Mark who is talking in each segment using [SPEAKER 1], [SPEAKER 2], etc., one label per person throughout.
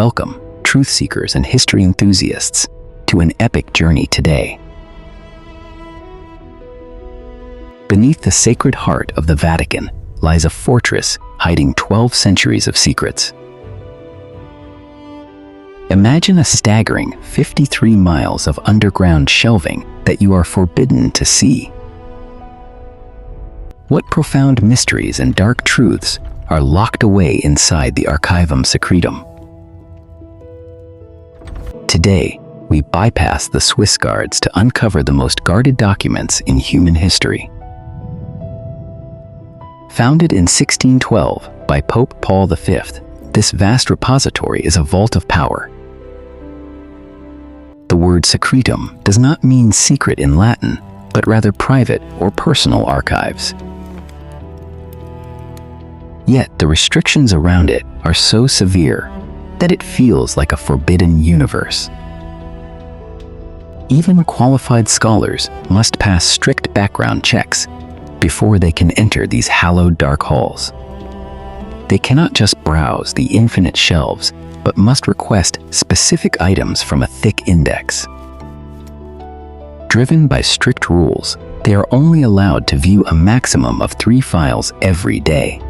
[SPEAKER 1] Welcome, truth seekers and history enthusiasts, to an epic journey today. Beneath the sacred heart of the Vatican lies a fortress hiding 12 centuries of secrets. Imagine a staggering 53 miles of underground shelving that you are forbidden to see. What profound mysteries and dark truths are locked away inside the Archivum Secretum? Today, we bypass the Swiss guards to uncover the most guarded documents in human history. Founded in 1612 by Pope Paul V, this vast repository is a vault of power. The word secretum does not mean secret in Latin, but rather private or personal archives. Yet the restrictions around it are so severe that it feels like a forbidden universe. Even qualified scholars must pass strict background checks before they can enter these hallowed dark halls. They cannot just browse the infinite shelves, but must request specific items from a thick index. Driven by strict rules, they are only allowed to view a maximum of 3 files every day.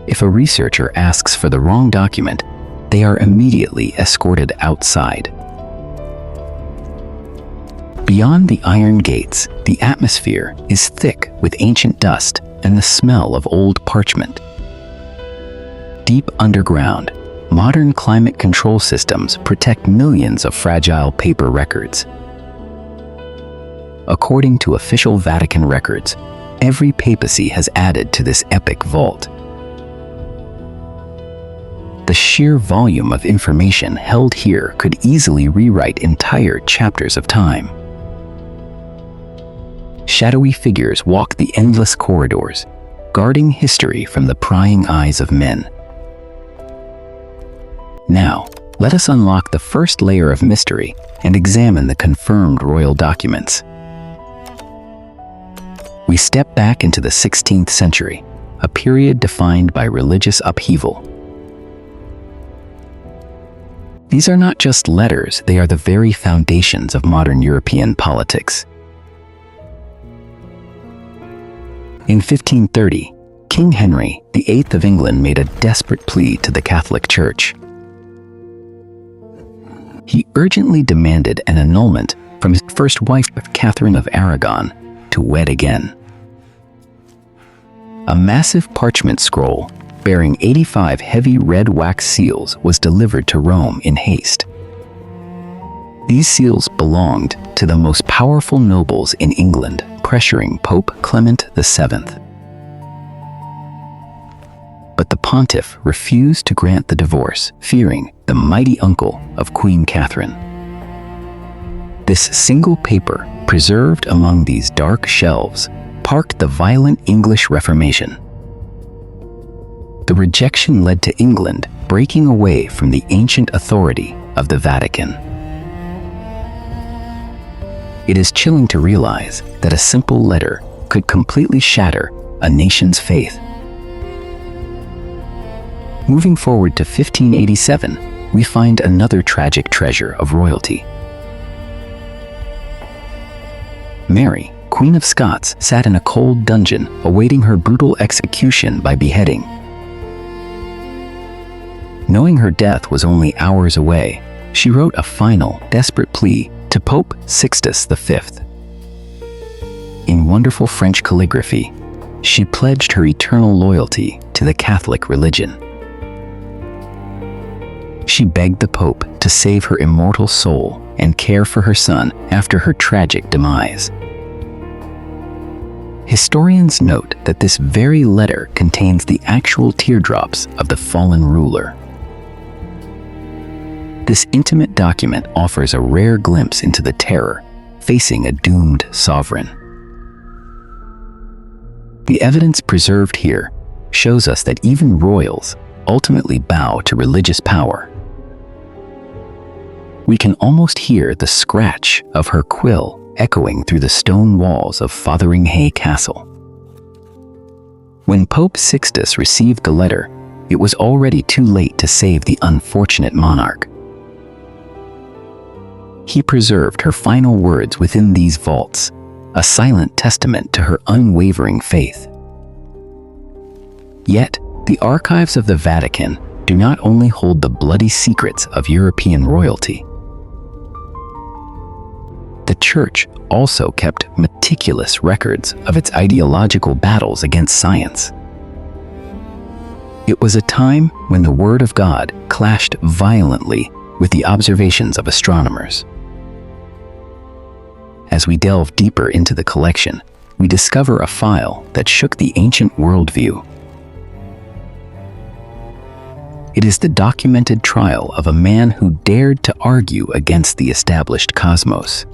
[SPEAKER 1] If a researcher asks for the wrong document, they are immediately escorted outside. Beyond the iron gates, the atmosphere is thick with ancient dust and the smell of old parchment. Deep underground, modern climate control systems protect millions of fragile paper records. According to official Vatican records, every papacy has added to this epic vault. The sheer volume of information held here could easily rewrite entire chapters of time. Shadowy figures walk the endless corridors, guarding history from the prying eyes of men. Now, let us unlock the first layer of mystery and examine the confirmed royal documents. We step back into the 16th century, a period defined by religious upheaval. These are not just letters, they are the very foundations of modern European politics. In 1530, King Henry VIII of England made a desperate plea to the Catholic Church. He urgently demanded an annulment from his first wife, Catherine of Aragon, to wed again. A massive parchment scroll bearing 85 heavy red wax seals was delivered to Rome in haste. These seals belonged to the most powerful nobles in England, pressuring Pope Clement VII. But the pontiff refused to grant the divorce, fearing the mighty uncle of Queen Catherine. This single paper, preserved among these dark shelves, sparked the violent English Reformation. The rejection led to England breaking away from the ancient authority of the Vatican. It is chilling to realize that a simple letter could completely shatter a nation's faith. Moving forward to 1587, we find another tragic treasure of royalty. Mary, Queen of Scots, sat in a cold dungeon awaiting her brutal execution by beheading. Knowing her death was only hours away, she wrote a final, desperate plea to Pope Sixtus V. In wonderful French calligraphy, she pledged her eternal loyalty to the Catholic religion. She begged the Pope to save her immortal soul and care for her son after her tragic demise. Historians note that this very letter contains the actual teardrops of the fallen ruler. This intimate document offers a rare glimpse into the terror facing a doomed sovereign. The evidence preserved here shows us that even royals ultimately bow to religious power. We can almost hear the scratch of her quill echoing through the stone walls of Fotheringhay Castle. When Pope Sixtus received the letter, it was already too late to save the unfortunate monarch. He preserved her final words within these vaults, a silent testament to her unwavering faith. Yet, the archives of the Vatican do not only hold the bloody secrets of European royalty. The Church also kept meticulous records of its ideological battles against science. It was a time when the Word of God clashed violently with the observations of astronomers. As we delve deeper into the collection, we discover a file that shook the ancient worldview. It is the documented trial of a man who dared to argue against the established cosmos.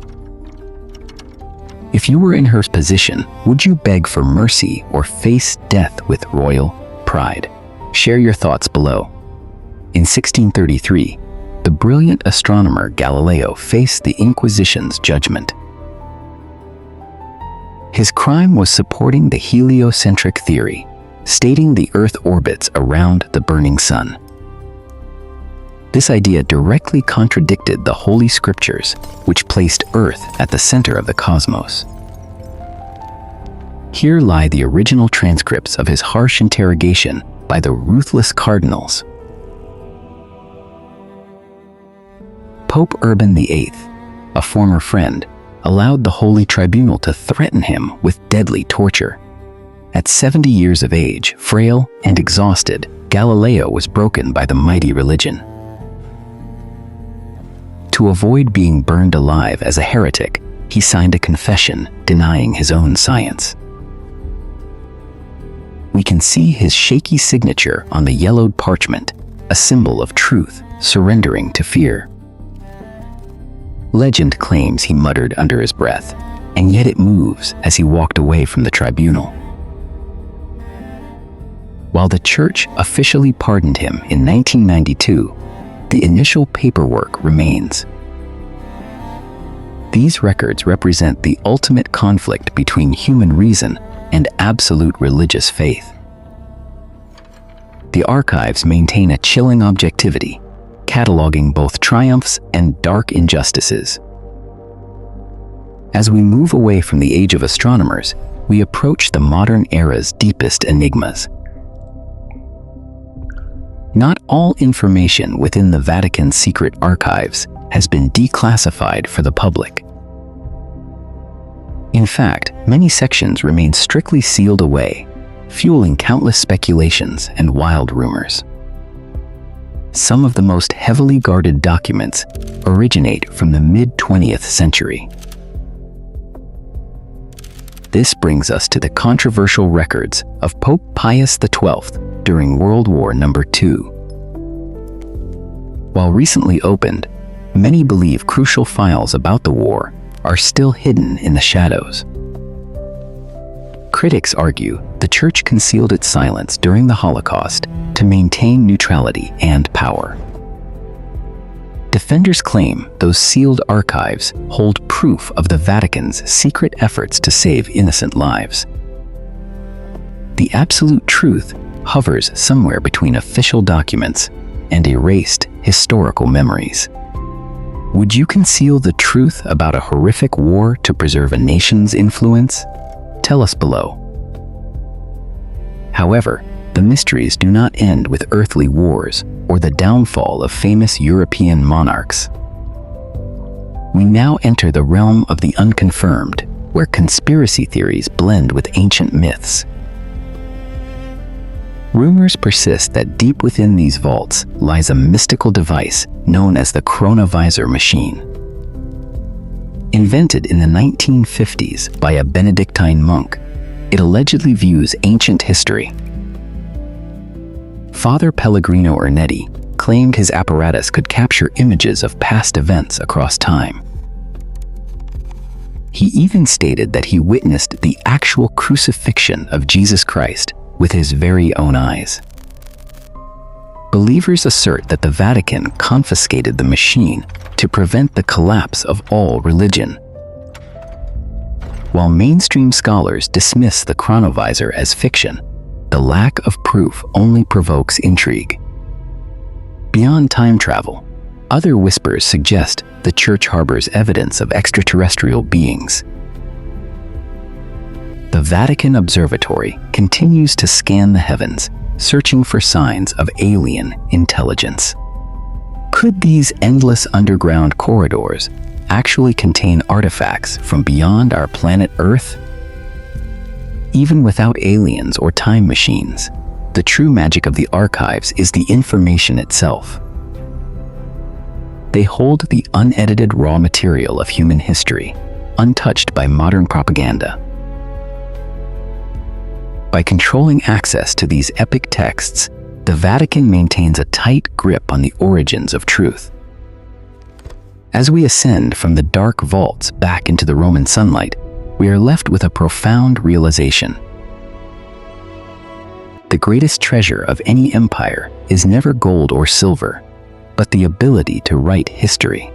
[SPEAKER 1] If you were in her position, would you beg for mercy or face death with royal pride? Share your thoughts below. In 1633, the brilliant astronomer Galileo faced the Inquisition's judgment. His crime was supporting the heliocentric theory, stating the Earth orbits around the burning sun. This idea directly contradicted the Holy Scriptures, which placed Earth at the center of the cosmos. Here lie the original transcripts of his harsh interrogation by the ruthless cardinals. Pope Urban VIII, a former friend, allowed the Holy Tribunal to threaten him with deadly torture. At 70 years of age, frail and exhausted, Galileo was broken by the mighty religion. To avoid being burned alive as a heretic, he signed a confession denying his own science. We can see his shaky signature on the yellowed parchment, a symbol of truth surrendering to fear. Legend claims he muttered under his breath, and yet it moves as he walked away from the tribunal. While the Church officially pardoned him in 1992, the initial paperwork remains. These records represent the ultimate conflict between human reason and absolute religious faith. The archives maintain a chilling objectivity, cataloging both triumphs and dark injustices. As we move away from the age of astronomers, we approach the modern era's deepest enigmas. Not all information within the Vatican Secret Archives has been declassified for the public. In fact, many sections remain strictly sealed away, fueling countless speculations and wild rumors. Some of the most heavily guarded documents originate from the mid-20th century. This brings us to the controversial records of Pope Pius XII during World War II. While recently opened, many believe crucial files about the war are still hidden in the shadows. Critics argue the Church concealed its silence during the Holocaust to maintain neutrality and power. Defenders claim those sealed archives hold proof of the Vatican's secret efforts to save innocent lives. The absolute truth hovers somewhere between official documents and erased historical memories. Would you conceal the truth about a horrific war to preserve a nation's influence? Tell us below. However, the mysteries do not end with earthly wars or the downfall of famous European monarchs. We now enter the realm of the unconfirmed, where conspiracy theories blend with ancient myths. Rumors persist that deep within these vaults lies a mystical device known as the Chronovisor machine. Invented in the 1950s by a Benedictine monk, it allegedly views ancient history. Father Pellegrino Ernetti claimed his apparatus could capture images of past events across time. He even stated that he witnessed the actual crucifixion of Jesus Christ with his very own eyes. Believers assert that the Vatican confiscated the machine to prevent the collapse of all religion. While mainstream scholars dismiss the Chronovisor as fiction, the lack of proof only provokes intrigue. Beyond time travel, other whispers suggest the Church harbors evidence of extraterrestrial beings. The Vatican Observatory continues to scan the heavens, searching for signs of alien intelligence. Could these endless underground corridors actually contain artifacts from beyond our planet Earth? Even without aliens or time machines, the true magic of the archives is the information itself. They hold the unedited raw material of human history, untouched by modern propaganda. By controlling access to these epic texts, the Vatican maintains a tight grip on the origins of truth. As we ascend from the dark vaults back into the Roman sunlight, we are left with a profound realization. The greatest treasure of any empire is never gold or silver, but the ability to write history.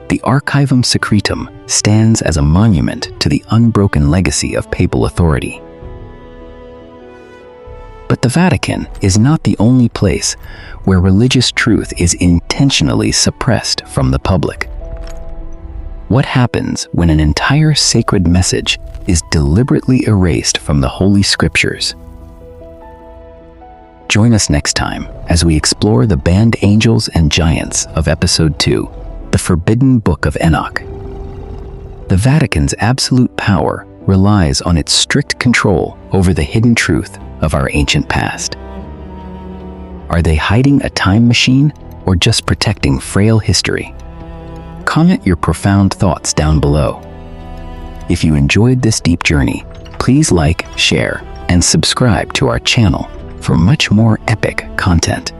[SPEAKER 1] The Archivum Secretum stands as a monument to the unbroken legacy of papal authority. But the Vatican is not the only place where religious truth is intentionally suppressed from the public. What happens when an entire sacred message is deliberately erased from the Holy Scriptures? Join us next time as we explore the banned angels and giants of Episode 2, The Forbidden Book of Enoch. The Vatican's absolute power relies on its strict control over the hidden truth of our ancient past. Are they hiding a time machine or just protecting frail history? Comment your profound thoughts down below. If you enjoyed this deep journey, please like, share, and subscribe to our channel for much more epic content.